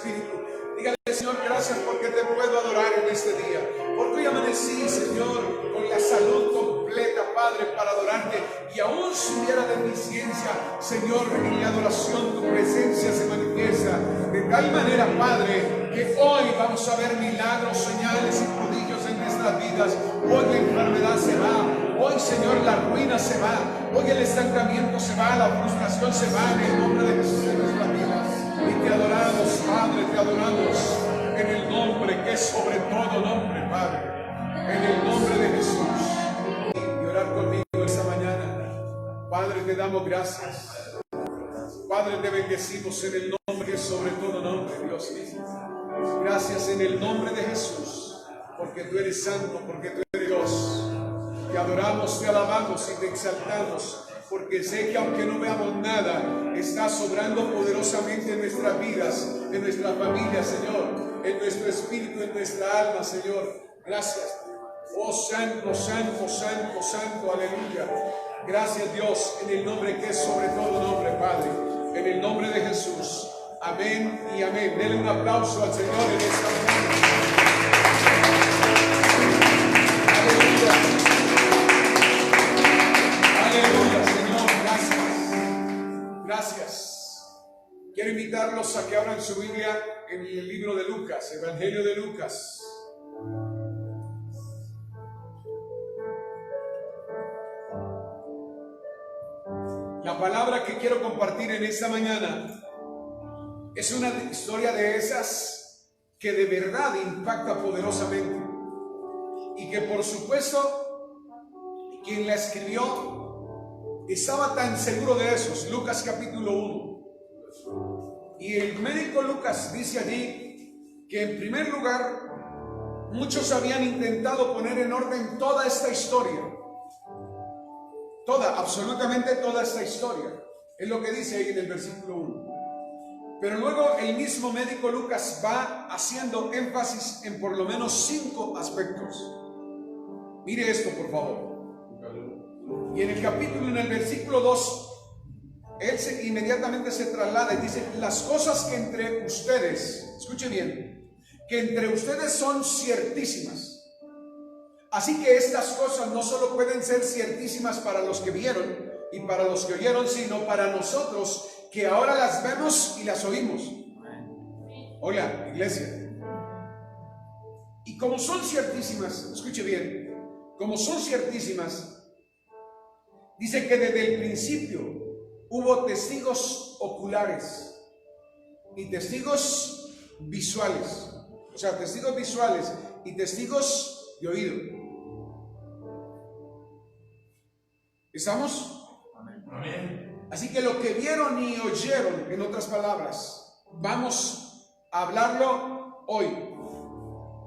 espíritu. Dígale, Señor, gracias porque te puedo adorar en este día. Porque hoy amanecí, Señor, con la salud completa, Padre, para adorarte. Y aún si hubiera deficiencia, Señor, en la adoración tu presencia se manifiesta. De tal manera, Padre, que hoy vamos a ver milagros, señales y prodigios en nuestras vidas. Hoy la enfermedad se va. Hoy, Señor, la ruina se va. Hoy el estancamiento se va. La frustración se va en el nombre de Jesús en nuestras vidas. Y te adoramos, Padre, te adoramos en el nombre que es sobre todo nombre, Padre. En el nombre de Jesús. Y orar conmigo esta mañana. Padre, te damos gracias. Padre, te bendecimos en el nombre que es sobre todo nombre, Dios mío. Gracias en el nombre de Jesús, porque tú eres santo, porque tú eres Dios. Te adoramos, te alabamos y te exaltamos, porque sé que aunque no veamos nada, estás sobrando poderosamente en nuestras vidas, en nuestras familias, Señor, en nuestro espíritu, en nuestra alma, Señor. Gracias. Oh, santo, santo, santo, santo, aleluya. Gracias, Dios, en el nombre que es sobre todo nombre, Padre, en el nombre de Jesús. Amén y amén. Denle un aplauso al Señor en esta mañana. Aleluya. Aleluya, Señor. Gracias. Gracias. Quiero invitarlos a que abran su Biblia en el libro de Lucas, Evangelio de Lucas. La palabra que quiero compartir en esta mañana es una historia de esas que de verdad impacta poderosamente y que por supuesto quien la escribió estaba tan seguro de eso. Lucas capítulo 1, y el médico Lucas dice allí que en primer lugar muchos habían intentado poner en orden toda esta historia, absolutamente toda esta historia, es lo que dice ahí en el versículo 1. Pero luego el mismo médico Lucas va haciendo énfasis en por lo menos 5 aspectos. Mire esto, por favor. Y en el versículo 2, él inmediatamente se traslada y dice: las cosas que entre ustedes, escuche bien, que entre ustedes son ciertísimas. Así que estas cosas no solo pueden ser ciertísimas para los que vieron y para los que oyeron, sino para nosotros que ahora las vemos y las oímos. Hola, iglesia. Y como son ciertísimas, escuche bien, como son ciertísimas, dice que desde el principio hubo testigos oculares y testigos visuales. O sea, testigos visuales y testigos de oído. ¿Estamos? Amén. Así que lo que vieron y oyeron, en otras palabras, vamos a hablarlo hoy.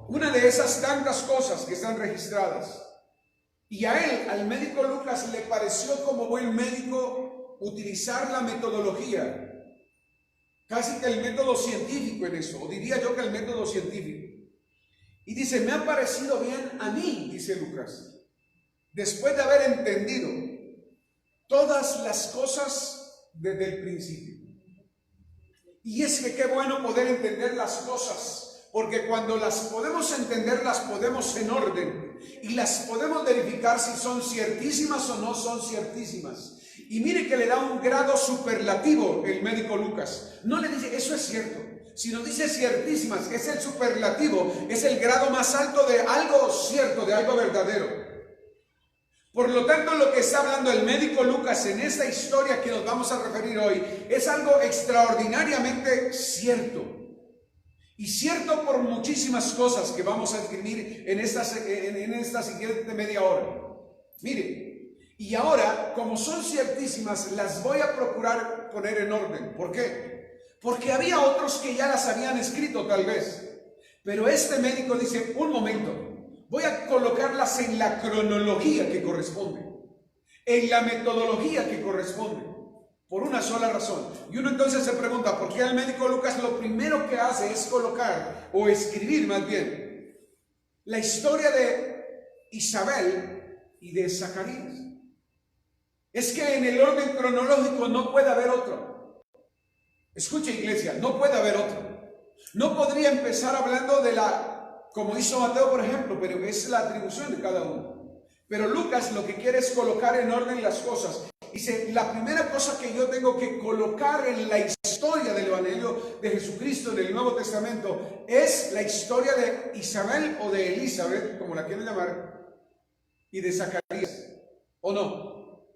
Una de esas tantas cosas que están registradas. Y a él, al médico Lucas, le pareció como buen médico utilizar la metodología, casi que el método científico en eso, o diría yo que el método científico. Y dice: me ha parecido bien a mí, dice Lucas, después de haber entendido todas las cosas desde el principio. Y es que qué bueno poder entender las cosas, porque cuando las podemos entender, las podemos en orden y las podemos verificar si son ciertísimas o no son ciertísimas. Y mire que le da un grado superlativo el médico Lucas. No le dice eso es cierto, sino dice ciertísimas. Es el superlativo, es el grado más alto de algo cierto, de algo verdadero. Por lo tanto, lo que está hablando el médico Lucas en esta historia que nos vamos a referir hoy es algo extraordinariamente cierto. Y cierto por muchísimas cosas que vamos a escribir en esta siguiente media hora. Mire, y ahora, como son ciertísimas, las voy a procurar poner en orden. ¿Por qué? Porque había otros que ya las habían escrito tal vez. Pero este médico dice: un momento. Voy a colocarlas en la cronología que corresponde, en la metodología que corresponde, por una sola razón. Y uno entonces se pregunta, ¿por qué el médico Lucas lo primero que hace es colocar, o escribir más bien, la historia de Isabel y de Zacarías? Es que en el orden cronológico no puede haber otro. Escuche, iglesia, no puede haber otro. No podría empezar hablando como hizo Mateo, por ejemplo, pero es la atribución de cada uno. Pero Lucas lo que quiere es colocar en orden las cosas. Dice, la primera cosa que yo tengo que colocar en la historia del Evangelio de Jesucristo en el Nuevo Testamento es la historia de Isabel o de Elizabeth, como la quieren llamar, y de Zacarías, ¿o no?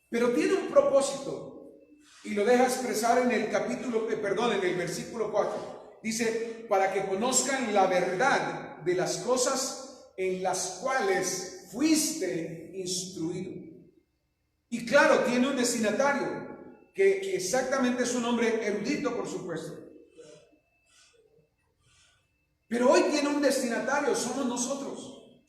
Pero tiene un propósito y lo deja expresar en el en el versículo 4. Dice, para que conozcan la verdad de las cosas en las cuales fuiste instruido. Y claro, tiene un destinatario, que exactamente es un hombre erudito, por supuesto. Pero hoy tiene un destinatario, somos nosotros.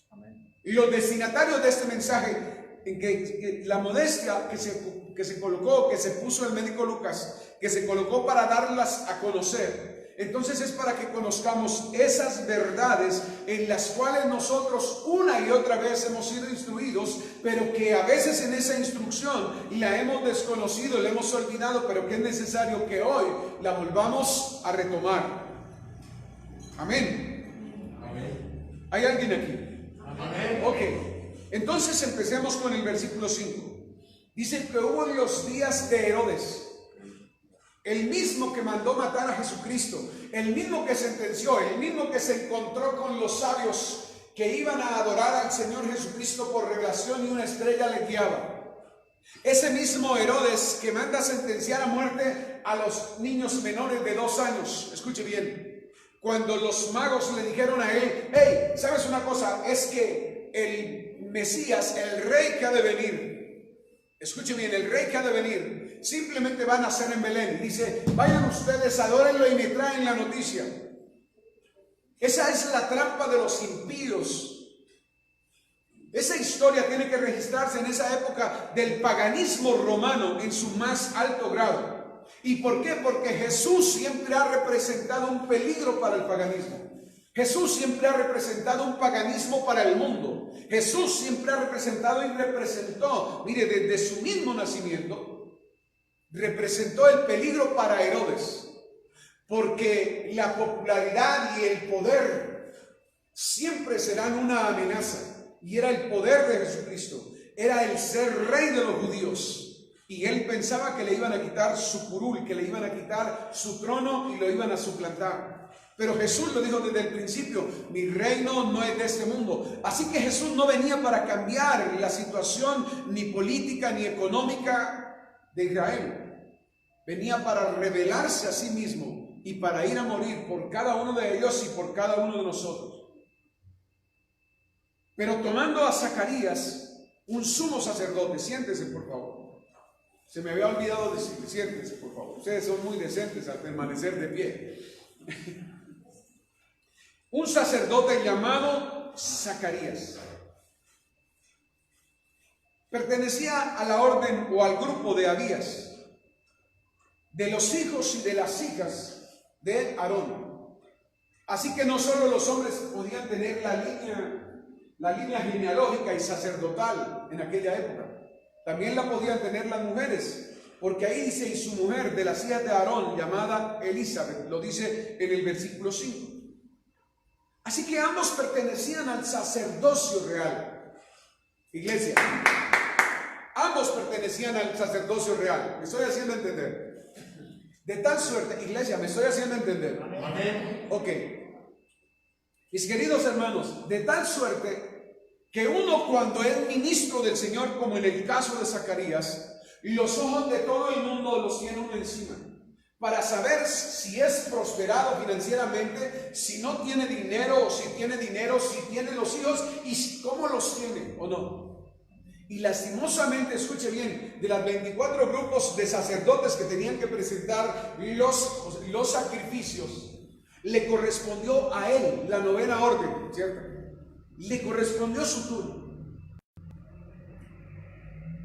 Y los destinatarios de este mensaje, en que la modestia que se colocó, que se puso el médico Lucas, que se colocó para darlas a conocer, entonces es para que conozcamos esas verdades en las cuales nosotros una y otra vez hemos sido instruidos, pero que a veces en esa instrucción la hemos desconocido, la hemos olvidado, pero que es necesario que hoy la volvamos a retomar. Amén. Amén. ¿Hay alguien aquí? Amén. Ok, entonces empecemos con el versículo 5. Dice que hubo en los días de Herodes, el mismo que mandó matar a Jesucristo, el mismo que sentenció, el mismo que se encontró con los sabios que iban a adorar al Señor Jesucristo por revelación y una estrella le guiaba. Ese mismo Herodes que manda sentenciar a muerte a los niños menores de 2 años. Escuche bien, cuando los magos le dijeron a él, hey, ¿sabes una cosa? Es que el Mesías, el rey que ha de venir, escuche bien, el rey que ha de venir, simplemente va a nacer en Belén. Dice, vayan ustedes, adórenlo y me traen la noticia. Esa es la trampa de los impíos. Esa historia tiene que registrarse en esa época del paganismo romano en su más alto grado. ¿Y por qué? Porque Jesús siempre ha representado un peligro para el paganismo. Jesús siempre ha representado un paganismo para el mundo. Jesús siempre ha representado y representó, mire, desde su mismo nacimiento, representó el peligro para Herodes. Porque la popularidad y el poder siempre serán una amenaza. Y era el poder de Jesucristo, era el ser rey de los judíos. Y él pensaba que le iban a quitar su curul, que le iban a quitar su trono y lo iban a suplantar. Pero Jesús lo dijo desde el principio, mi reino no es de este mundo. Así que Jesús no venía para cambiar la situación ni política ni económica de Israel. Venía para revelarse a sí mismo y para ir a morir por cada uno de ellos y por cada uno de nosotros. Pero tomando a Zacarías, un sumo sacerdote, siéntese por favor. Se me había olvidado decir, siéntese por favor. Ustedes son muy decentes al permanecer de pie. Un sacerdote llamado Zacarías. Pertenecía a la orden o al grupo de Abías, de los hijos y de las hijas de Aarón. Así que no solo los hombres podían tener la línea genealógica y sacerdotal en aquella época, también la podían tener las mujeres, porque ahí dice, y su mujer de las hijas de Aarón, llamada Elizabeth, lo dice en el versículo 5. Así que ambos pertenecían al sacerdocio real. Iglesia, ambos pertenecían al sacerdocio real. ¿Me estoy haciendo entender? De tal suerte, iglesia, ¿me estoy haciendo entender? Amén. Ok. Mis queridos hermanos, de tal suerte que uno cuando es ministro del Señor, como en el caso de Zacarías, los ojos de todo el mundo los tiene uno encima, para saber si es prosperado financieramente, si no tiene dinero, o si tiene dinero, si tiene los hijos y cómo los tiene o no. Y lastimosamente, escuche bien, de las 24 grupos de sacerdotes que tenían que presentar los sacrificios, le correspondió a él la 9ª orden, ¿cierto? Le correspondió su turno.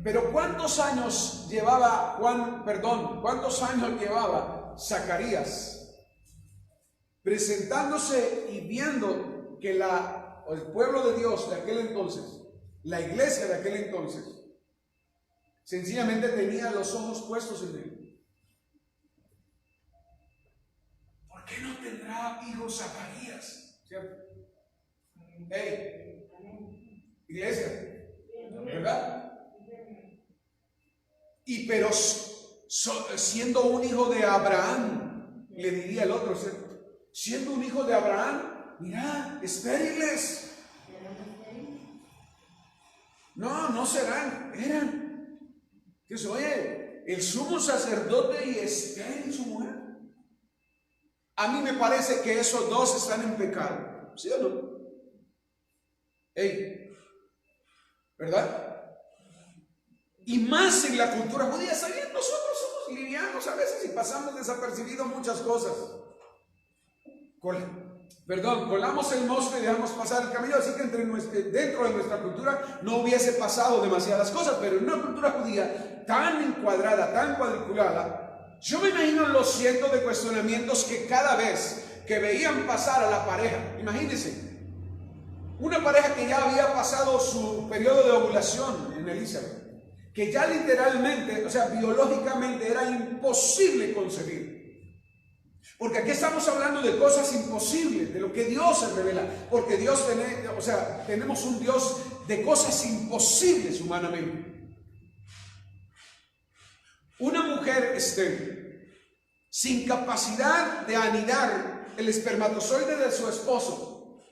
Pero ¿cuántos años llevaba Zacarías presentándose y viendo que el pueblo de Dios de aquel entonces, la iglesia de aquel entonces, sencillamente tenía los ojos puestos en él? ¿por qué no tendrá hijos Zacarías? ¿Cierto? Hey, iglesia, ¿verdad? Y pero siendo un hijo de Abraham, le diría el otro, ¿cierto? Siendo un hijo de Abraham, mira, estériles. No serán, eran. Que se oye, el sumo sacerdote y estéril su mujer. A mí me parece que esos dos están en pecado, ¿sí o no? Hey, ¿verdad? Y más en la cultura judía, ¿saben? Nosotros somos livianos a veces y pasamos desapercibidos muchas cosas. Colamos el monstruo y dejamos pasar el camello, así que dentro de nuestra cultura no hubiese pasado demasiadas cosas, pero en una cultura judía tan encuadrada, tan cuadriculada, yo me imagino los cientos de cuestionamientos que cada vez que veían pasar a la pareja, imagínense, una pareja que ya había pasado su periodo de ovulación en Elizabeth, que ya literalmente, o sea, biológicamente era imposible concebir. Porque aquí estamos hablando de cosas imposibles, de lo que Dios se revela. Porque Dios tenemos un Dios de cosas imposibles humanamente. Una mujer estéril, sin capacidad de anidar el espermatozoide de su esposo.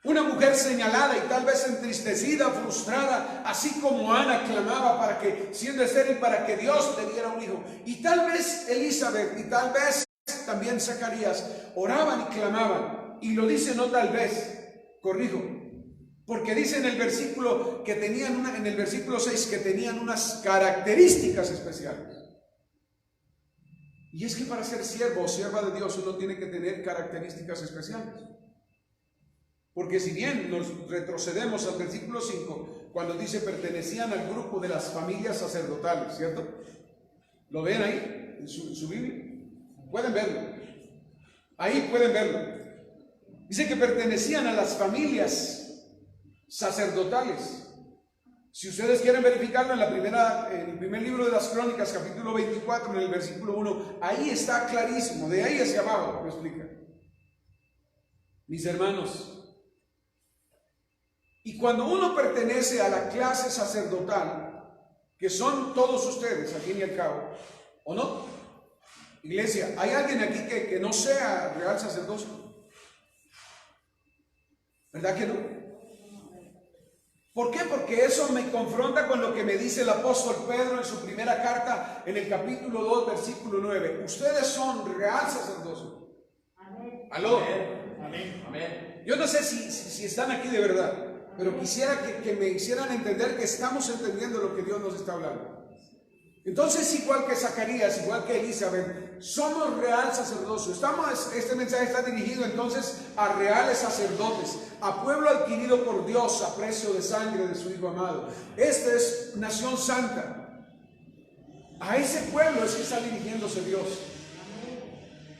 Una mujer señalada y tal vez entristecida, frustrada, así como Ana clamaba para que, siendo estéril, para que Dios le diera un hijo. Y tal vez Elizabeth y tal vez también Zacarías oraban y clamaban, y lo dice no tal vez, corrijo, porque dice en el versículo que tenían en el versículo 6 que tenían unas características especiales. Y es que para ser siervo o sierva de Dios uno tiene que tener características especiales. Porque si bien nos retrocedemos al versículo 5, cuando dice pertenecían al grupo de las familias sacerdotales, ¿cierto? ¿Lo ven ahí en su Biblia? Pueden verlo. Ahí pueden verlo. Dice que pertenecían a las familias sacerdotales. Si ustedes quieren verificarlo en el primer libro de las Crónicas, capítulo 24, en el versículo 1, ahí está clarísimo, de ahí hacia abajo lo explica. Mis hermanos, y cuando uno pertenece a la clase sacerdotal, que son todos ustedes, al fin y al cabo, ¿o no? Iglesia, ¿hay alguien aquí que no sea real sacerdocio? ¿Verdad que no? ¿Por qué? Porque eso me confronta con lo que me dice el apóstol Pedro en su primera carta, en el capítulo 2, versículo 9. Ustedes son real sacerdocio. Amén. ¿Aló? Amén. Amén. Yo no sé si están aquí de verdad, pero quisiera que me hicieran entender que estamos entendiendo lo que Dios nos está hablando. Entonces, igual que Zacarías, igual que Elizabeth, somos real sacerdocio. Este mensaje está dirigido entonces a reales sacerdotes, a pueblo adquirido por Dios a precio de sangre de su Hijo amado. Esta es nación santa. A ese pueblo es que está dirigiéndose Dios,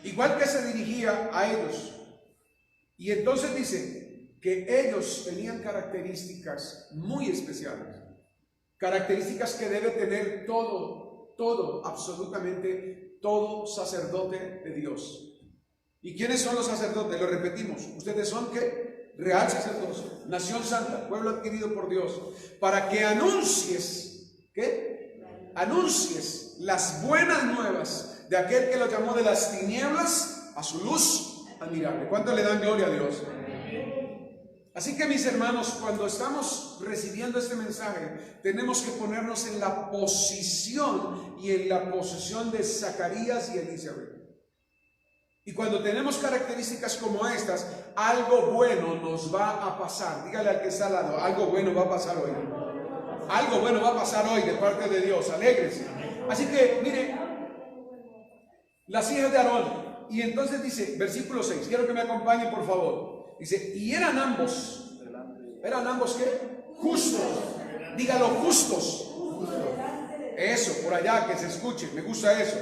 igual que se dirigía a ellos. Y entonces dice que ellos tenían características muy especiales. Características que debe tener todo, absolutamente todo sacerdote de Dios. ¿Y quiénes son los sacerdotes? Lo repetimos. Ustedes son ¿qué? Real sacerdocio, nación santa, pueblo adquirido por Dios, para que anuncies, ¿qué? Anuncies las buenas nuevas de aquel que lo llamó de las tinieblas a su luz admirable. ¿Cuánto le dan gloria a Dios? Así que mis hermanos, cuando estamos recibiendo este mensaje, tenemos que ponernos en la posición y en la posesión de Zacarías y Elizabeth. Y cuando tenemos características como estas, algo bueno nos va a pasar. Dígale al que está al lado, algo bueno va a pasar hoy. Algo bueno va a pasar hoy de parte de Dios, alégrese. Así que, mire, las hijas de Aarón. Y entonces dice, versículo 6, quiero que me acompañen por favor. Dice, y eran ambos ¿qué? Justos. Dígalo, justos. Eso, por allá, que se escuche, me gusta eso.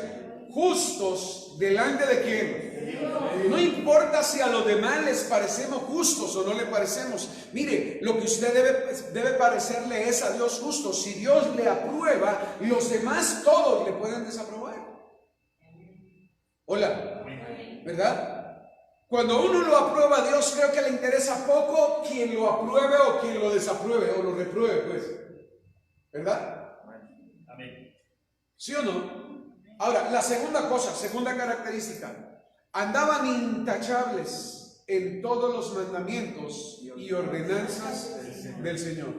Justos, ¿delante de quién? No importa si a los demás les parecemos justos o no le parecemos. Mire, lo que usted debe parecerle es a Dios justo. Si Dios le aprueba, los demás todos le pueden desaprobar. Hola, ¿verdad? Cuando uno lo aprueba a Dios, creo que le interesa poco quien lo apruebe o quien lo desapruebe o lo repruebe, pues. ¿Verdad? Amén. ¿Sí o no? Ahora, la segunda cosa, segunda característica, andaban intachables en todos los mandamientos y ordenanzas del Señor.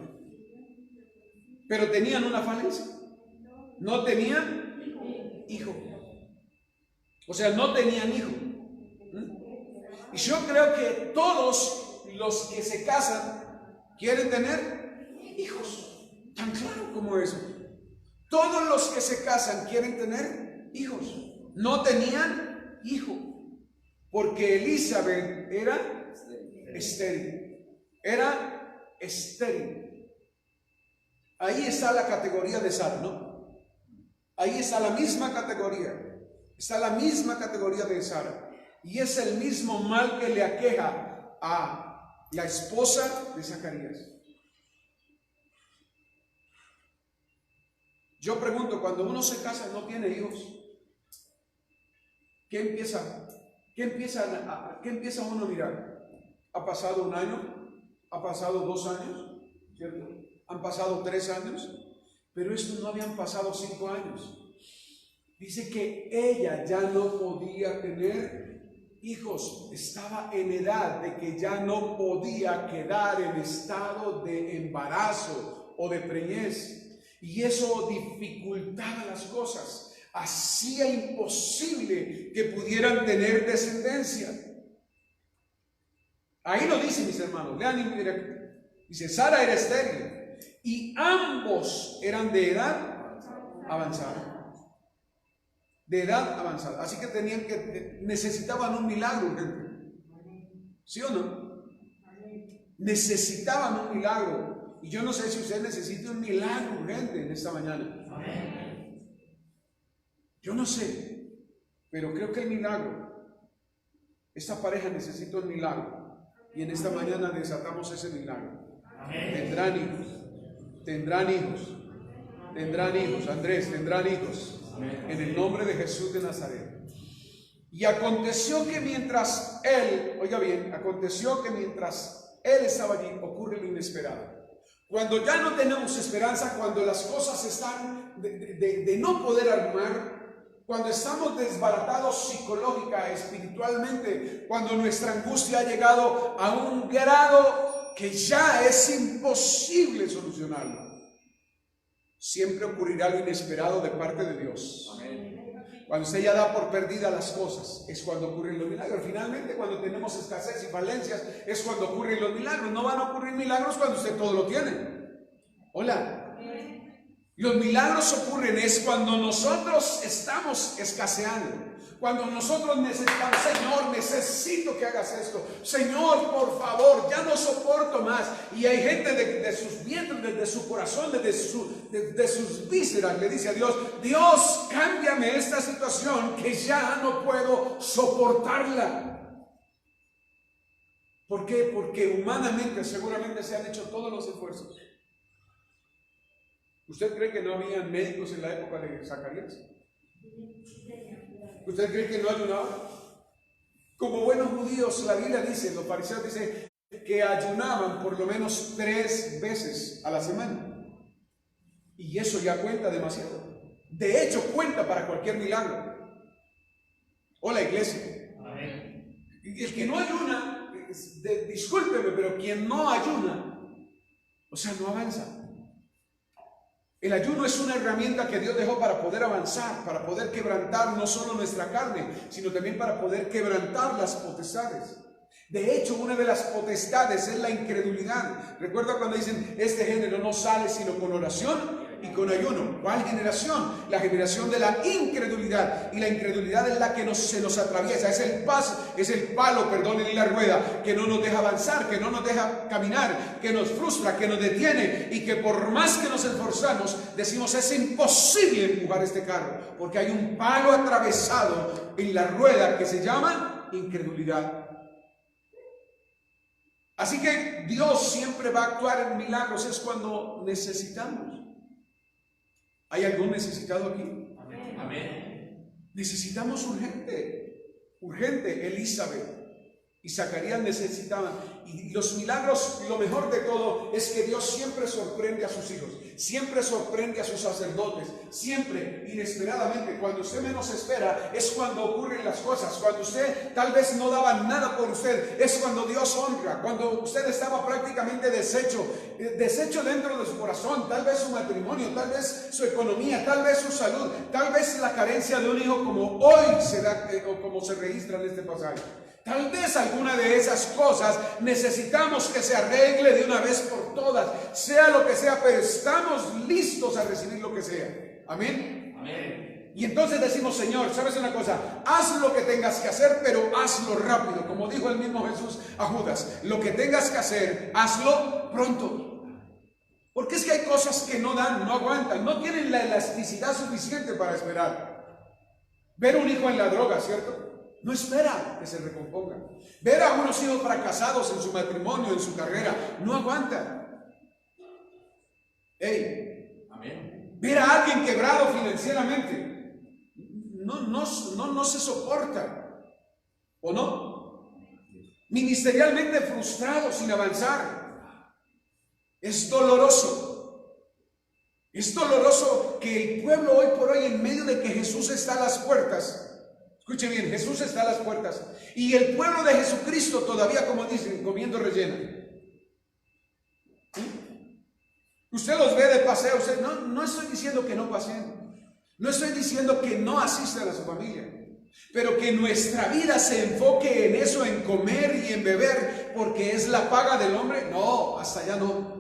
Pero tenían una falencia. No tenían hijo. O sea, no tenían hijo. Y yo creo que todos los que se casan quieren tener hijos. Tan claro como eso. Todos los que se casan quieren tener hijos. No tenían hijo. Porque Elizabeth era estéril. Era estéril. Ahí está la categoría de Sara, ¿no? Ahí está la misma categoría. Está la misma categoría de Sara. Y es el mismo mal que le aqueja a la esposa de Zacarías. Yo pregunto, cuando uno se casa no tiene hijos, ¿qué empieza uno a mirar? ¿Ha pasado un año? ¿Ha pasado 2 años? ¿Cierto? ¿Han pasado 3 años? Pero estos no habían pasado 5 años. Dice que ella ya no podía tener hijos, estaba en edad de que ya no podía quedar en estado de embarazo o de preñez. Y eso dificultaba las cosas, hacía imposible que pudieran tener descendencia. Ahí lo dice, mis hermanos, lean, dice, Sara era estéril y ambos eran de edad avanzada. De edad avanzada. Así que necesitaban un milagro, gente. ¿Sí o no? Necesitaban un milagro. Y yo no sé si usted necesita un milagro, gente, en esta mañana. Yo no sé, pero creo que el milagro, esta pareja necesita un milagro. Y en esta mañana desatamos ese milagro. Tendrán hijos. Tendrán hijos. Tendrán hijos. Andrés, tendrán hijos. En el nombre de Jesús de Nazaret. Y aconteció que mientras él, oiga bien, aconteció que mientras él estaba allí, ocurre lo inesperado. Cuando ya no tenemos esperanza, cuando las cosas están de no poder armar, cuando estamos desbaratados psicológica, espiritualmente, cuando nuestra angustia ha llegado a un grado que ya es imposible solucionarlo, siempre ocurrirá lo inesperado de parte de Dios. Cuando usted ya da por perdida las cosas, es cuando ocurren los milagros. Finalmente, cuando tenemos escasez y falencias, es cuando ocurren los milagros. No van a ocurrir milagros cuando usted todo lo tiene. Hola. Los milagros ocurren es cuando nosotros estamos escaseando. Cuando nosotros necesitamos, Señor, necesito que hagas esto. Señor, por favor, ya no soporto más. Y hay gente de sus vientres, desde su corazón, desde sus vísceras, le dice a Dios, Dios, cámbiame esta situación que ya no puedo soportarla. ¿Por qué? Porque humanamente seguramente se han hecho todos los esfuerzos. ¿Usted cree que no había médicos en la época de Zacarías? ¿Usted cree que no ayunaban? Como buenos judíos, la Biblia dice, los fariseos dicen que ayunaban por lo menos 3 veces a la semana. Y eso ya cuenta demasiado. De hecho, cuenta para cualquier milagro. Hola, iglesia. Amén. El que no ayuna, discúlpeme, pero quien no ayuna, o sea, no avanza. El ayuno es una herramienta que Dios dejó para poder avanzar, para poder quebrantar no solo nuestra carne, sino también para poder quebrantar las potestades. De hecho, una de las potestades es la incredulidad. Recuerda cuando dicen, este género no sale sino con oración y con ayuno. ¿Cuál generación? La generación de la incredulidad. Y la incredulidad es la que se nos atraviesa, es el palo, perdonen, y la rueda que no nos deja avanzar, que no nos deja caminar, que nos frustra, que nos detiene, y que por más que nos esforzamos decimos, es imposible empujar este carro, porque hay un palo atravesado en la rueda que se llama incredulidad. Así que Dios siempre va a actuar en milagros, es cuando necesitamos. ¿Hay algún necesitado aquí? Amén. Necesitamos urgente Elizabeth y Zacarías necesitaban. Y los milagros, lo mejor de todo es que Dios siempre sorprende a sus hijos, siempre sorprende a sus sacerdotes, siempre, inesperadamente. Cuando usted menos espera es cuando ocurren las cosas. Cuando usted tal vez no daba nada por usted, es cuando Dios honra. Cuando usted estaba prácticamente deshecho dentro de su corazón, tal vez su matrimonio, tal vez su economía, tal vez su salud, tal vez la carencia de un hijo, como hoy se da, o como se registra en este pasaje. Tal vez alguna de esas cosas necesitamos que se arregle de una vez por todas, sea lo que sea, pero estamos listos a recibir lo que sea. Amén. Amén. Y entonces decimos: Señor, ¿sabes una cosa? Haz lo que tengas que hacer, pero hazlo rápido. Como dijo el mismo Jesús a Judas: lo que tengas que hacer, hazlo pronto. Porque es que hay cosas que no dan, no aguantan, no tienen la elasticidad suficiente para esperar. Ver un hijo en la droga, ¿cierto? No espera que se recomponga. Ver a unos hijos fracasados en su matrimonio, en su carrera, no aguanta. Amén. Ver a alguien quebrado financieramente, no se soporta. ¿O no? Ministerialmente frustrado, sin avanzar. Es doloroso. Es doloroso que el pueblo hoy por hoy, en medio de que Jesús está a las puertas, escuche bien, Jesús está a las puertas y el pueblo de Jesucristo todavía, como dicen, comiendo relleno. Usted los ve de paseo. Usted, no estoy diciendo que no paseen, no estoy diciendo que no asistan a su familia, pero que nuestra vida se enfoque en eso, en comer y en beber, porque es la paga del hombre. No, hasta allá no.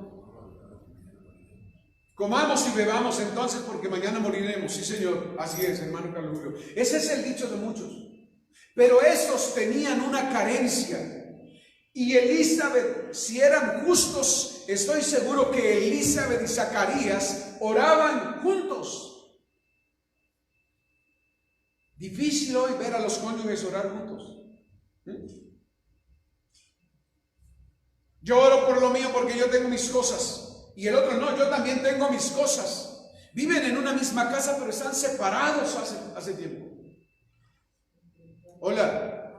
Comamos y bebamos entonces, porque mañana moriremos. Sí, Señor, así es, hermano Carlos Julio. Ese es el dicho de muchos. Pero estos tenían una carencia. Y Elizabeth, si eran justos, estoy seguro que Elizabeth y Zacarías oraban juntos. Difícil hoy ver a los cónyuges orar juntos. Yo oro por lo mío porque yo tengo mis cosas. Y el otro: no, yo también tengo mis cosas. Viven en una misma casa, pero están separados hace tiempo. Hola.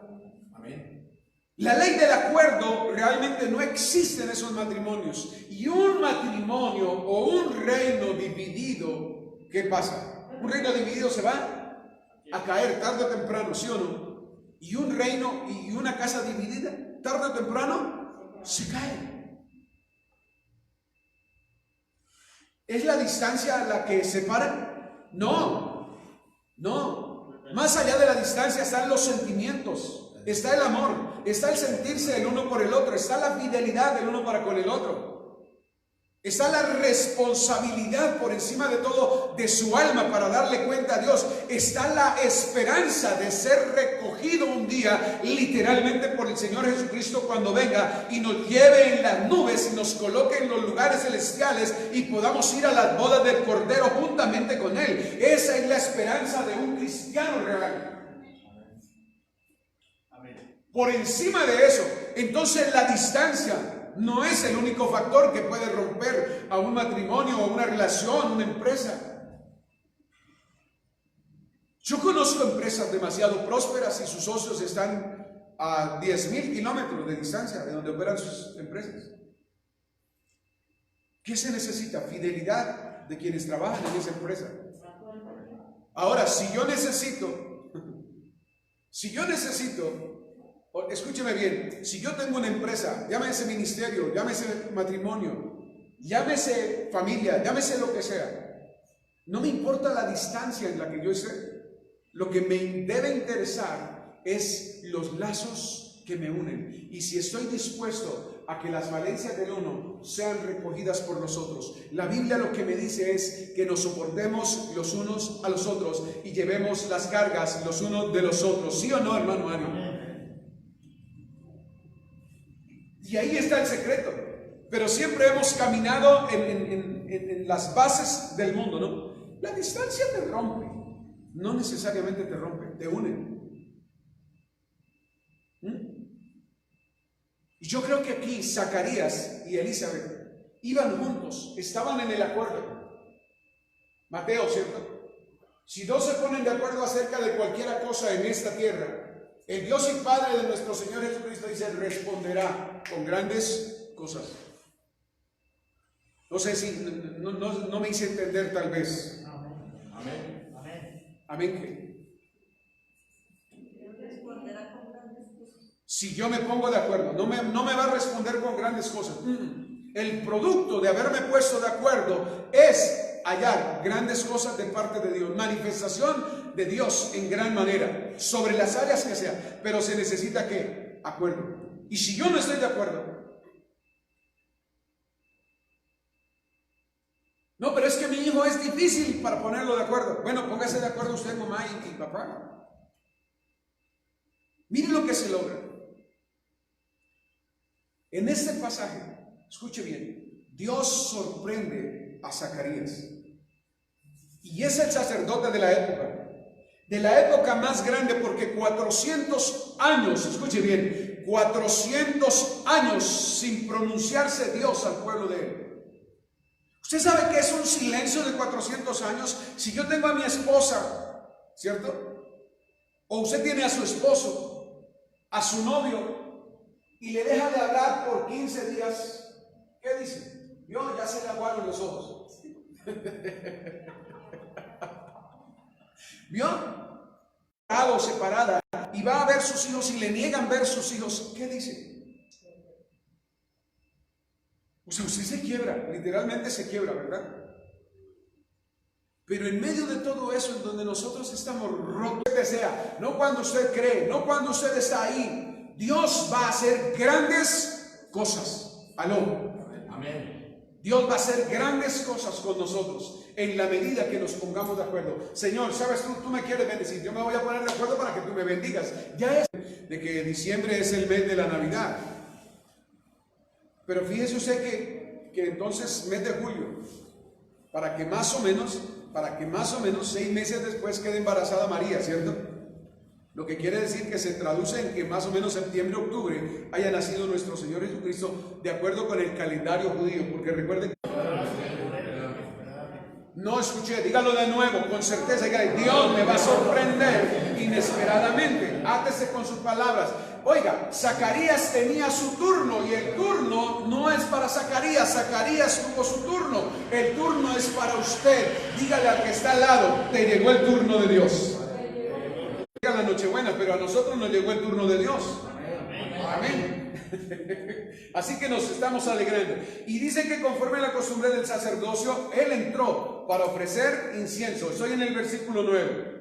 Amén. La ley del acuerdo realmente no existe en esos matrimonios. Y un matrimonio o un reino dividido, ¿qué pasa? Un reino dividido se va a caer tarde o temprano, ¿sí o no? Y un reino y una casa dividida, tarde o temprano, se cae. ¿Es la distancia la que separa? No. Más allá de la distancia están los sentimientos, está el amor, está el sentirse el uno por el otro, está la fidelidad del uno para con el otro. Está la responsabilidad por encima de todo de su alma para darle cuenta a Dios. Está la esperanza de ser recogido un día literalmente por el Señor Jesucristo cuando venga y nos lleve en las nubes y nos coloque en los lugares celestiales y podamos ir a las bodas del Cordero juntamente con Él. Esa es la esperanza de un cristiano real. Por encima de eso, entonces la distancia no es el único factor que puede romper a un matrimonio, o una relación, una empresa. Yo conozco empresas demasiado prósperas y sus socios están a 10,000 kilómetros de distancia de donde operan sus empresas. ¿Qué se necesita? Fidelidad de quienes trabajan en esa empresa. Ahora, si yo necesito, escúcheme bien, si yo tengo una empresa, llámese ministerio, llámese matrimonio, llámese familia, llámese lo que sea, no me importa la distancia en la que yo esté, lo que me debe interesar es los lazos que me unen. Y si estoy dispuesto a que las valencias del uno sean recogidas por los otros, la Biblia lo que me dice es que nos soportemos los unos a los otros y llevemos las cargas los unos de los otros. ¿Sí o no, hermano Mario? Y ahí está el secreto. Pero siempre hemos caminado en las bases del mundo, ¿no? La distancia te rompe. No necesariamente te rompe, te une. Y yo creo que aquí Zacarías y Elizabeth iban juntos, estaban en el acuerdo. Mateo, ¿cierto? Si dos se ponen de acuerdo acerca de cualquier cosa en esta tierra, el Dios y Padre de nuestro Señor Jesucristo dice, responderá con grandes cosas. No sé si no me hice entender tal vez. Amén. Amén. Amén. ¿Qué? Si yo me pongo de acuerdo, no me va a responder con grandes cosas. El producto de haberme puesto de acuerdo es hallar grandes cosas de parte de Dios, manifestación de Dios en gran manera, sobre las áreas que sea, pero se necesita ¿qué? Acuerdo. Y si yo no estoy de acuerdo, no, pero es que mi hijo es difícil para ponerlo de acuerdo. Bueno, póngase de acuerdo usted, mamá y papá. Mire lo que se logra. En este pasaje, escuche bien, Dios sorprende a Zacarías. Y es el sacerdote de la época más grande, porque 400 años, escuche bien, 400 años sin pronunciarse Dios al pueblo de él. Usted sabe que es un silencio de 400 años. Si yo tengo a mi esposa, ¿cierto? O usted tiene a su esposo, a su novio, y le deja de hablar por 15 días, ¿qué dice? Yo ya se le aguaron los ojos. ¿Vio? Separada, y va a ver sus hijos y le niegan ver sus hijos, ¿qué dice? O sea, usted se quiebra, literalmente se quiebra, ¿verdad? Pero en medio de todo eso, en donde nosotros estamos rotos, que sea, no cuando usted cree, no cuando usted está ahí, Dios va a hacer grandes cosas. Aló. Amén. Dios va a hacer grandes cosas con nosotros en la medida que nos pongamos de acuerdo. Señor, sabes, tú me quieres bendecir, yo me voy a poner de acuerdo para que tú me bendigas. Ya es de que diciembre es el mes de la Navidad. Pero fíjese usted que entonces mes de julio, para que más o menos 6 meses después quede embarazada María, ¿cierto? Lo que quiere decir que se traduce en que más o menos septiembre, octubre haya nacido nuestro Señor Jesucristo de acuerdo con el calendario judío, porque recuerden que no escuché, dígalo de nuevo con certeza, dígale, Dios me va a sorprender inesperadamente. Átese con sus palabras. Oiga, Zacarías tenía su turno y el turno no es para Zacarías. Zacarías tuvo su turno. El turno es para usted. Dígale al que está al lado, te llegó el turno de Dios. Diga la Nochebuena, pero a nosotros nos llegó el turno de Dios. Amén. Así que nos estamos alegrando. Y dice que conforme a la costumbre del sacerdocio, él entró para ofrecer incienso. Estoy en el versículo 9.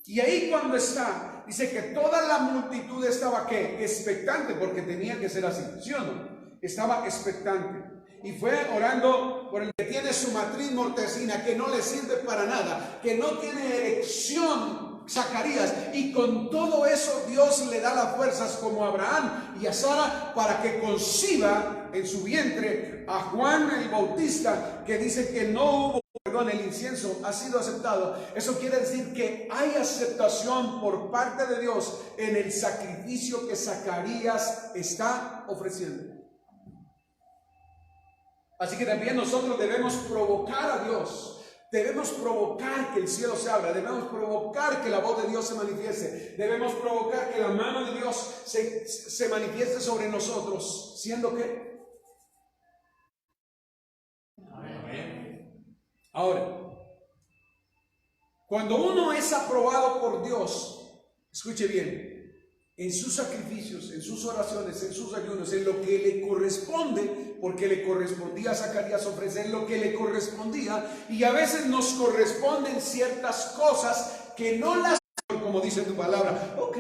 Y ahí cuando está, dice que toda la multitud estaba ¿qué? Expectante, porque tenía que ser así, ¿sí o no? Estaba expectante. Y fue orando por el que tiene su matriz mortecina, que no le sirve para nada, que no tiene erección, Zacarías, y con todo eso Dios le da las fuerzas como a Abraham y a Sara para que conciba en su vientre a Juan el Bautista, que dice que no hubo perdón, el incienso ha sido aceptado. Eso quiere decir que hay aceptación por parte de Dios en el sacrificio que Zacarías está ofreciendo. Así que también nosotros debemos provocar a Dios. Debemos provocar que el cielo se abra, debemos provocar que la voz de Dios se manifieste, debemos provocar que la mano de Dios se manifieste sobre nosotros, siendo que ahora, cuando uno es aprobado por Dios, escuche bien, en sus sacrificios, en sus oraciones, en sus ayunos, en lo que le corresponde, porque le correspondía a Zacarías ofrecer lo que le correspondía, y a veces nos corresponden ciertas cosas que no las, como dice tu palabra, ok.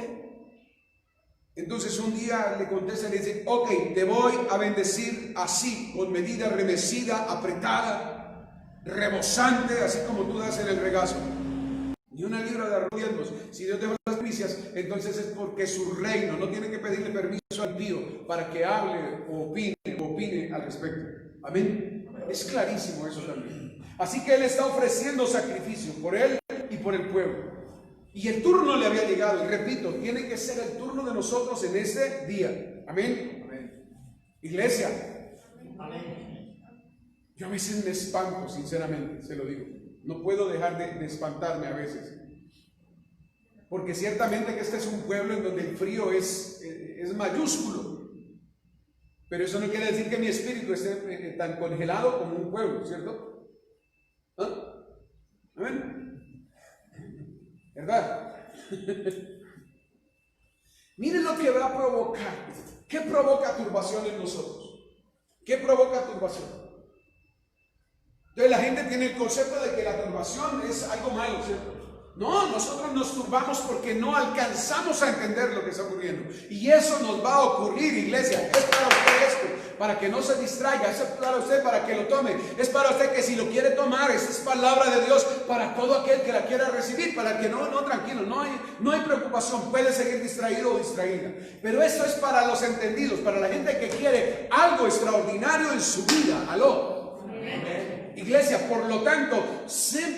Entonces un día le contesta y le dice, ok, te voy a bendecir así, con medida remecida, apretada, rebosante, así como tú das en el regazo. Ni una libra de arroz. Si Dios te da las primicias, entonces es porque su reino, no tiene que pedirle permiso al tío para que hable o opine al respecto. Amén. Es clarísimo eso también. Así que él está ofreciendo sacrificio por él y por el pueblo. Y el turno le había llegado. Y repito, tiene que ser el turno de nosotros en este día. Amén. Amén. Iglesia. Amén. Yo a veces me espanto, sinceramente, se lo digo. No puedo dejar de espantarme a veces. Porque ciertamente que este es un pueblo en donde el frío es mayúsculo. Pero eso no quiere decir que mi espíritu esté tan congelado como un pueblo, ¿cierto? ¿Ah? ¿Amén? ¿Verdad? Miren lo que va a provocar. ¿Qué provoca turbación en nosotros? ¿Qué provoca turbación? Entonces la gente tiene el concepto de que la turbación es algo malo, ¿cierto? No, nosotros nos turbamos porque no alcanzamos a entender lo que está ocurriendo. Y eso nos va a ocurrir, iglesia. Es para usted esto, para que no se distraiga. Es para usted para que lo tome. Es para usted que si lo quiere tomar, esa es palabra de Dios para todo aquel que la quiera recibir. Para que no, tranquilo, no hay preocupación. Puede seguir distraído o distraída. Pero esto es para los entendidos, para la gente que quiere algo extraordinario en su vida. ¿Aló? Amén. Iglesia, por lo tanto,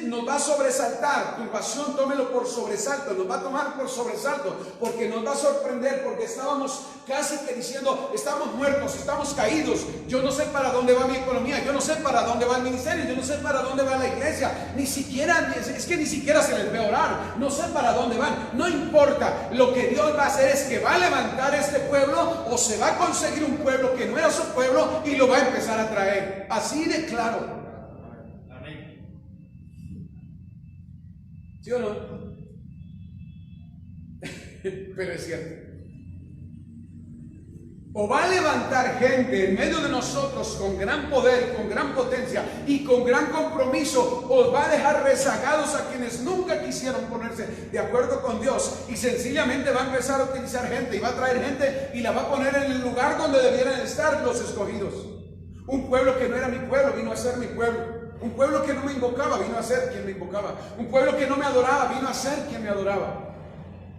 nos va a sobresaltar. Turbación, tómelo por sobresalto. Nos va a tomar por sobresalto, porque nos va a sorprender, porque estábamos casi que diciendo, estamos muertos, estamos caídos. Yo no sé para dónde va mi economía, yo no sé para dónde va el ministerio, yo no sé para dónde va la iglesia. Ni siquiera se les ve orar. No sé para dónde van. No importa. Lo que Dios va a hacer es que va a levantar este pueblo, o se va a conseguir un pueblo que no era su pueblo y lo va a empezar a traer. Así de claro. ¿Sí o no? Pero es cierto. O va a levantar gente en medio de nosotros con gran poder, con gran potencia y con gran compromiso, o va a dejar rezagados a quienes nunca quisieron ponerse de acuerdo con Dios, y sencillamente va a empezar a utilizar gente y va a traer gente y la va a poner en el lugar donde debieran estar los escogidos. Un pueblo que no era mi pueblo vino a ser mi pueblo. Un pueblo que no me invocaba vino a ser quien me invocaba. Un pueblo que no me adoraba vino a ser quien me adoraba.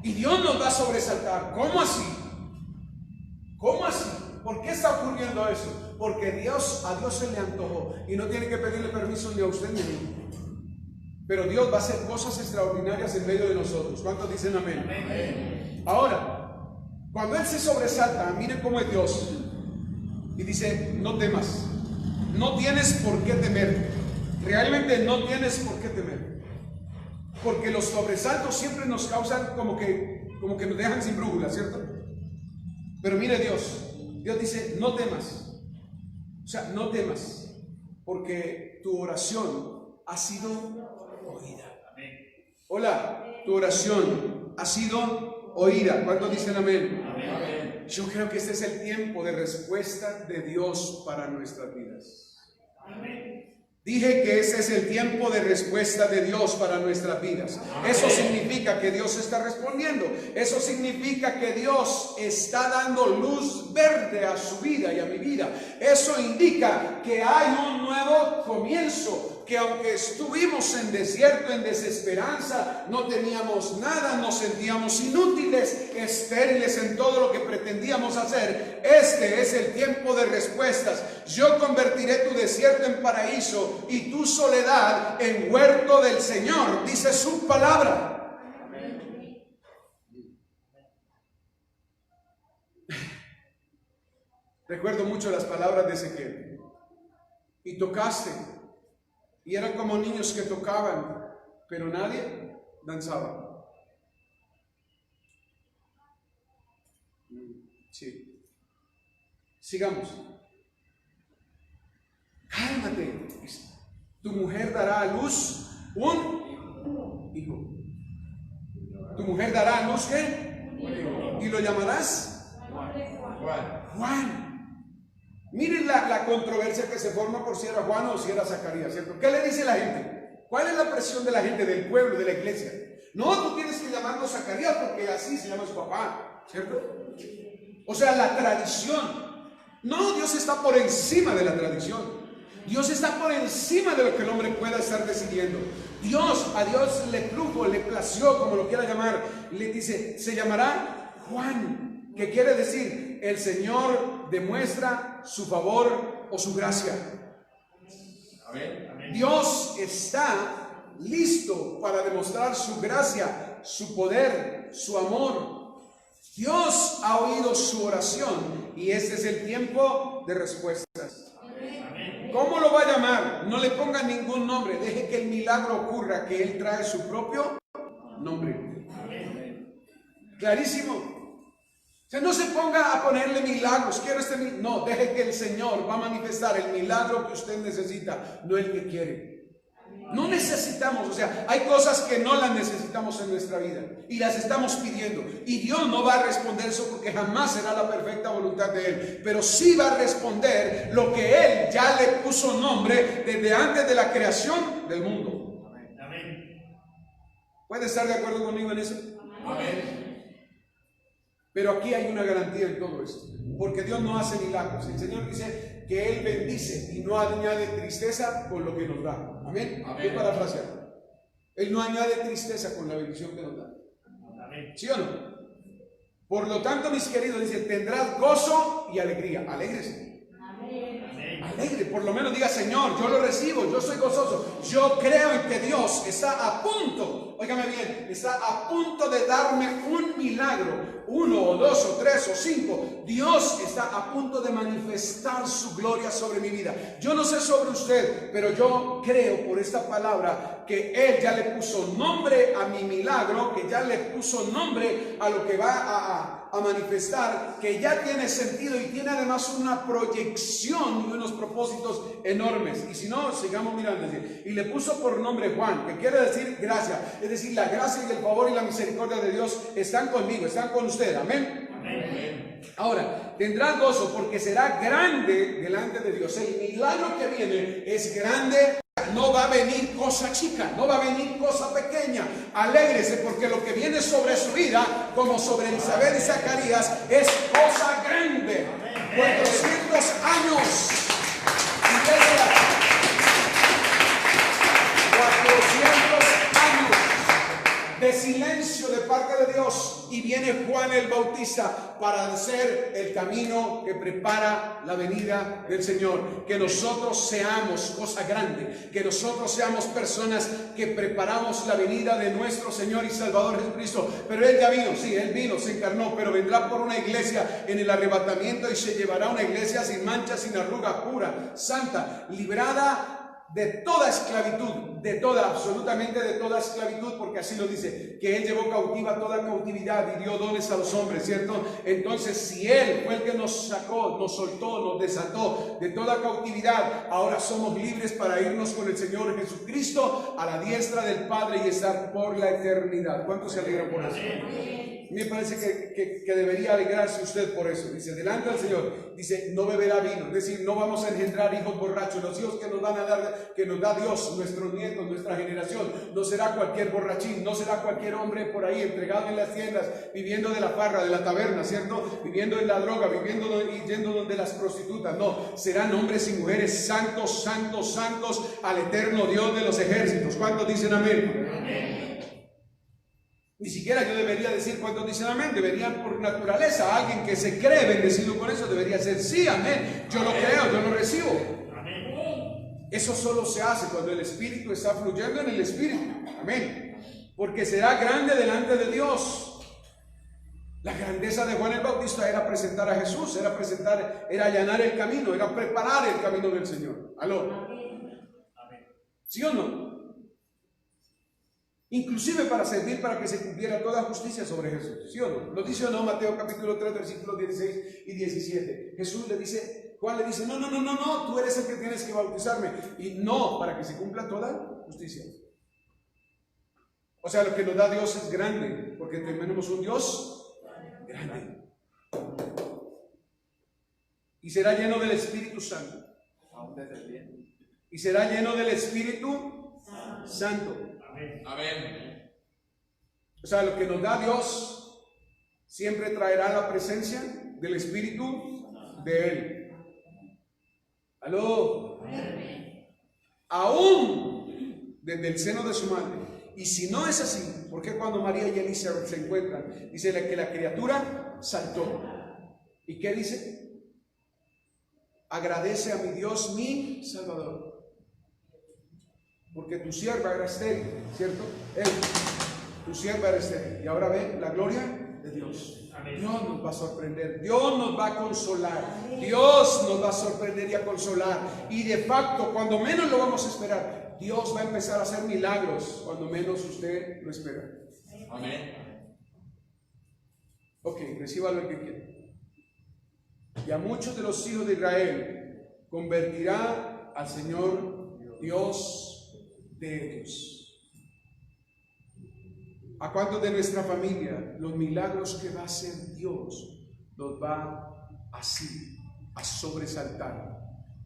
Y Dios nos va a sobresaltar. ¿Cómo así? ¿Cómo así? ¿Por qué está ocurriendo eso? Porque a Dios se le antojó. Y no tiene que pedirle permiso ni a usted ni a mí. Pero Dios va a hacer cosas extraordinarias en medio de nosotros. ¿Cuántos dicen amén? Amén. Ahora, cuando Él se sobresalta, miren cómo es Dios. Y dice, no temas. No tienes por qué temer. Realmente no tienes por qué temer, porque los sobresaltos siempre nos causan como que nos dejan sin brújula, ¿cierto? Pero mire Dios dice, no temas. O sea, no temas, porque tu oración ha sido oída. Hola, tu oración ha sido oída. ¿Cuántos dicen amén? Amén. Yo creo que este es el tiempo de respuesta de Dios para nuestras vidas. Amén. Dije que ese es el tiempo de respuesta de Dios para nuestras vidas. Eso significa que Dios está respondiendo. Eso significa que Dios está dando luz verde a su vida y a mi vida. Eso indica que hay un nuevo comienzo. Que aunque estuvimos en desierto, en desesperanza, no teníamos nada, nos sentíamos inútiles, estériles en todo lo que pretendíamos hacer, este es el tiempo de respuestas. Yo convertiré tu desierto en paraíso y tu soledad en huerto del Señor, dice su palabra. Amén. Recuerdo mucho las palabras de Ezequiel. Y tocaste. Y eran como niños que tocaban, pero nadie danzaba. Sí. Sigamos. Cálmate. Tu mujer dará a luz un hijo. Tu mujer dará a luz ¿qué? Y lo llamarás Juan. Miren la controversia que se forma por si era Juan o si era Zacarías, ¿cierto? ¿Qué le dice la gente? ¿Cuál es la presión de la gente, del pueblo, de la iglesia? No, tú tienes que llamarlo Zacarías porque así se llama su papá, ¿cierto? O sea, la tradición. No, Dios está por encima de la tradición. Dios está por encima de lo que el hombre pueda estar decidiendo. A Dios le plugo, le plació, como lo quiera llamar. Le dice, se llamará Juan, que quiere decir, el Señor demuestra su favor o su gracia. Amén. Dios está listo para demostrar su gracia, su poder, su amor. Dios ha oído su oración y este es el tiempo de respuestas. Amén. ¿Cómo lo va a llamar? No le ponga ningún nombre. Deje que el milagro ocurra, que Él trae su propio nombre. Clarísimo. O sea, no se ponga a ponerle milagros. Quiero este milagro. No, deje que el Señor va a manifestar el milagro que usted necesita, no el que quiere. No necesitamos, o sea, hay cosas que no las necesitamos en nuestra vida y las estamos pidiendo. Y Dios no va a responder eso porque jamás será la perfecta voluntad de Él. Pero sí va a responder lo que Él ya le puso nombre desde antes de la creación del mundo. Amén. ¿Puede estar de acuerdo conmigo en eso? Amén. Pero aquí hay una garantía en todo esto, porque Dios no hace milagros. El Señor dice que Él bendice y no añade tristeza con lo que nos da. Amén. Amén. Voy a parafrasear. Él no añade tristeza con la bendición que nos da. Amén. ¿Sí o no? Por lo tanto, mis queridos, dice, tendrás gozo y alegría. Alégrese. Amén. Alegre, por lo menos diga, Señor, yo lo recibo, yo soy gozoso. Yo creo en que Dios está a punto, óigame bien, está a punto de darme un milagro. 1 o 2 o 3 o 5. Dios está a punto de manifestar su gloria sobre mi vida. Yo no sé sobre usted, pero yo creo por esta palabra que Él ya le puso nombre a mi milagro, que ya le puso nombre a lo que va a manifestar, que ya tiene sentido y tiene además una proyección y unos propósitos enormes. Y si no, sigamos mirando. Y le puso por nombre Juan, que quiere decir gracia. Es decir, la gracia y el favor y la misericordia de Dios están conmigo, están con usted. Amén. Amén. Ahora, tendrá gozo porque será grande delante de Dios. El milagro que viene es grande. No va a venir cosa chica, no va a venir cosa pequeña. Alégrese porque lo que viene sobre su vida, como sobre Elizabeth y Zacarías, es cosa grande. 400 años. 400 años de silencio de parte de Dios, y viene Juan el Bautista para hacer el camino que prepara la venida del Señor. Que nosotros seamos cosa grande, que nosotros seamos personas que preparamos la venida de nuestro Señor y Salvador Jesucristo. Pero Él ya vino, sí, Él vino, se encarnó, pero vendrá por una iglesia en el arrebatamiento y se llevará una iglesia sin mancha, sin arruga, pura, santa, librada de toda esclavitud, de toda, absolutamente de toda esclavitud, porque así lo dice, que Él llevó cautiva toda cautividad y dio dones a los hombres, ¿cierto? Entonces, si Él fue el que nos sacó, nos soltó, nos desató de toda cautividad, ahora somos libres para irnos con el Señor Jesucristo a la diestra del Padre y estar por la eternidad. ¿Cuántos se alegran por eso? Me parece que debería alegrarse usted por eso. Dice, delante del Señor, dice, no beberá vino. Es decir, no vamos a engendrar hijos borrachos. Los hijos que nos van a dar, que nos da Dios, nuestros nietos, nuestra generación, no será cualquier borrachín, no será cualquier hombre por ahí entregado en las tiendas, viviendo de la farra, de la taberna, ¿cierto? Viviendo en la droga, viviendo y yendo donde las prostitutas. No, serán hombres y mujeres santos, santos, santos al eterno Dios de los ejércitos. ¿Cuántos dicen amén? Amén. Ni siquiera yo debería decir cuántos dicen amén, deberían por naturaleza, alguien que se cree bendecido con eso debería ser sí, amén, yo lo creo, yo lo recibo. Amén. Eso solo se hace cuando el Espíritu está fluyendo en el Espíritu, amén, porque será grande delante de Dios. La grandeza de Juan el Bautista era presentar a Jesús, era allanar el camino, era preparar el camino del Señor. ¿Aló? Amén. ¿Sí o no? Inclusive para servir para que se cumpliera toda justicia sobre Jesús. ¿Sí o no? ¿Lo dice o no Mateo capítulo 3 versículos 16 y 17? Jesús le dice, Juan le dice, no, tú eres el que tienes que bautizarme. Y no, para que se cumpla toda justicia. O sea, lo que nos da Dios es grande, porque tenemos un Dios grande. Y será lleno del Espíritu Santo. Y será lleno del Espíritu Santo. Amén. O sea, lo que nos da Dios siempre traerá la presencia del Espíritu de Él. ¿Aló? Amén. Aún desde el seno de su madre. Y si no es así, ¿por qué cuando María y Elizabeth se encuentran, dice que la criatura saltó? ¿Y qué dice? Agradece a mi Dios, mi Salvador. Porque tu sierva era estéril, ¿cierto? Tu sierva era estéril. Y ahora ve la gloria de Dios. Dios nos va a sorprender, Dios nos va a consolar, Dios nos va a sorprender y a consolar. Y de facto, cuando menos lo vamos a esperar, Dios va a empezar a hacer milagros cuando menos usted lo espera. Amén. Ok, recíbalo el que quiere. Y a muchos de los hijos de Israel convertirá al Señor Dios de ellos. ¿A cuántos de nuestra familia los milagros que va a hacer Dios los va así a sobresaltar?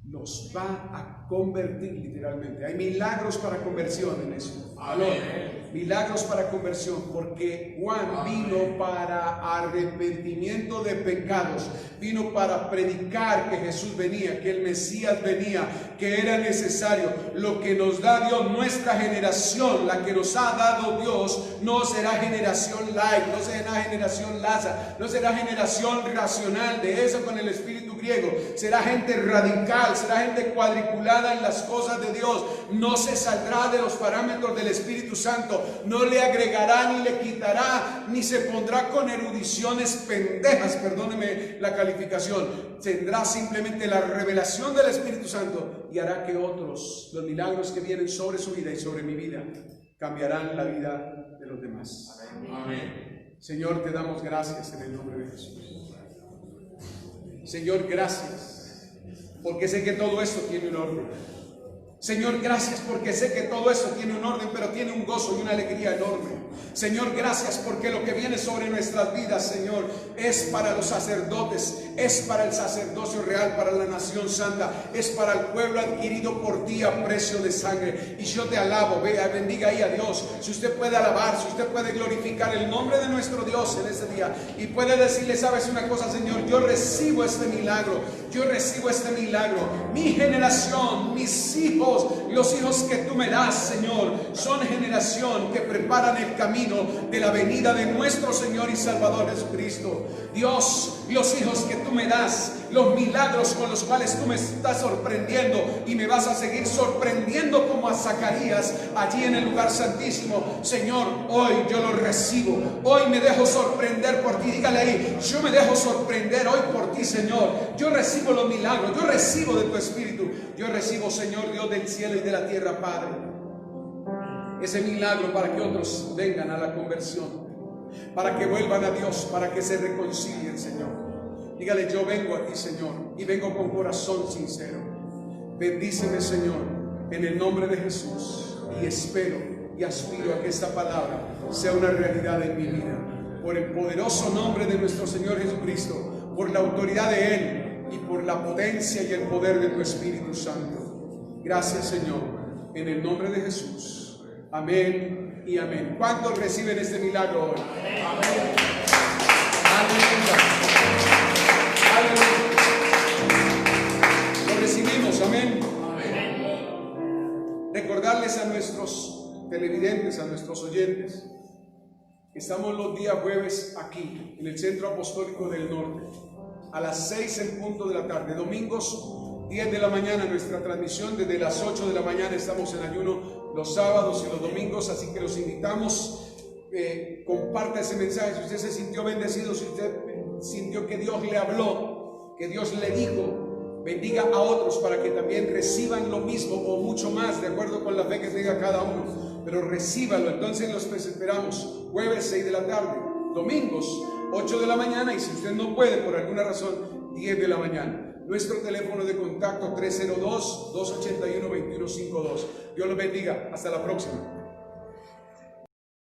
Los va a convertir literalmente. Hay milagros para conversión en eso. Amén. Milagros para conversión, porque Juan vino para arrepentimiento de pecados, vino para predicar que Jesús venía, que el Mesías venía, que era necesario. Lo que nos da Dios, nuestra generación, la que nos ha dado Dios, no será generación light, no será generación laza, no será generación racional, de eso con el espíritu griego. Será gente radical, será gente cuadriculada en las cosas de Dios. No se saldrá de los parámetros del Espíritu Santo, no le agregará ni le quitará, ni se pondrá con erudiciones pendejas, perdóneme la calificación. Tendrá simplemente la revelación del Espíritu Santo y hará que otros, los milagros que vienen sobre su vida y sobre mi vida, cambiarán la vida de los demás. Amén. Señor, te damos gracias en el nombre de Jesús. Señor, gracias, porque sé que todo esto tiene un orden. Señor, gracias porque sé que todo esto tiene un orden, pero tiene un gozo y una alegría enorme. Señor, gracias porque lo que viene sobre nuestras vidas, Señor, es para los sacerdotes, es para el sacerdocio real, para la nación santa, es para el pueblo adquirido por ti a precio de sangre. Y yo te alabo, vea, bendiga ahí a Dios. Si usted puede alabar, si usted puede glorificar el nombre de nuestro Dios en este día y puede decirle, sabes una cosa, Señor, yo recibo este milagro, yo recibo este milagro. Mi generación, mis hijos, los hijos que tú me das, Señor, son generación que preparan el camino de la venida de nuestro Señor y Salvador Jesucristo. Dios, los hijos que tú me das, los milagros con los cuales tú me estás sorprendiendo y me vas a seguir sorprendiendo como a Zacarías allí en el lugar santísimo. Señor, hoy yo lo recibo, hoy me dejo sorprender por ti. Dígale ahí, yo me dejo sorprender hoy por ti, Señor. Yo recibo los milagros, yo recibo de tu Espíritu, yo recibo, Señor Dios del cielo y de la tierra, Padre, ese milagro para que otros vengan a la conversión, para que vuelvan a Dios, para que se reconcilien, Señor. Dígale, yo vengo a ti, Señor, y vengo con corazón sincero. Bendíceme, Señor, en el nombre de Jesús, y espero y aspiro a que esta palabra sea una realidad en mi vida, por el poderoso nombre de nuestro Señor Jesucristo, por la autoridad de Él y por la potencia y el poder de tu Espíritu Santo. Gracias, Señor, en el nombre de Jesús. Amén y amén. ¿Cuántos reciben este milagro hoy? Amén. Aleluya. Aleluya. Lo recibimos. Amén. Amén. Recordarles a nuestros televidentes, a nuestros oyentes, que estamos los días jueves aquí, en el Centro Apostólico del Norte, a las 6 en punto de la tarde. Domingos, 10 de la mañana, nuestra transmisión. Desde las 8 de la mañana estamos en ayuno los sábados y los domingos, así que los invitamos, comparta ese mensaje. Si usted se sintió bendecido, si usted sintió que Dios le habló, que Dios le dijo, bendiga a otros para que también reciban lo mismo o mucho más, de acuerdo con la fe que tenga cada uno, pero recíbalo. Entonces los esperamos jueves 6 de la tarde, domingos 8 de la mañana, y si usted no puede por alguna razón, 10 de la mañana. Nuestro teléfono de contacto 302-281-2152. Dios los bendiga. Hasta la próxima.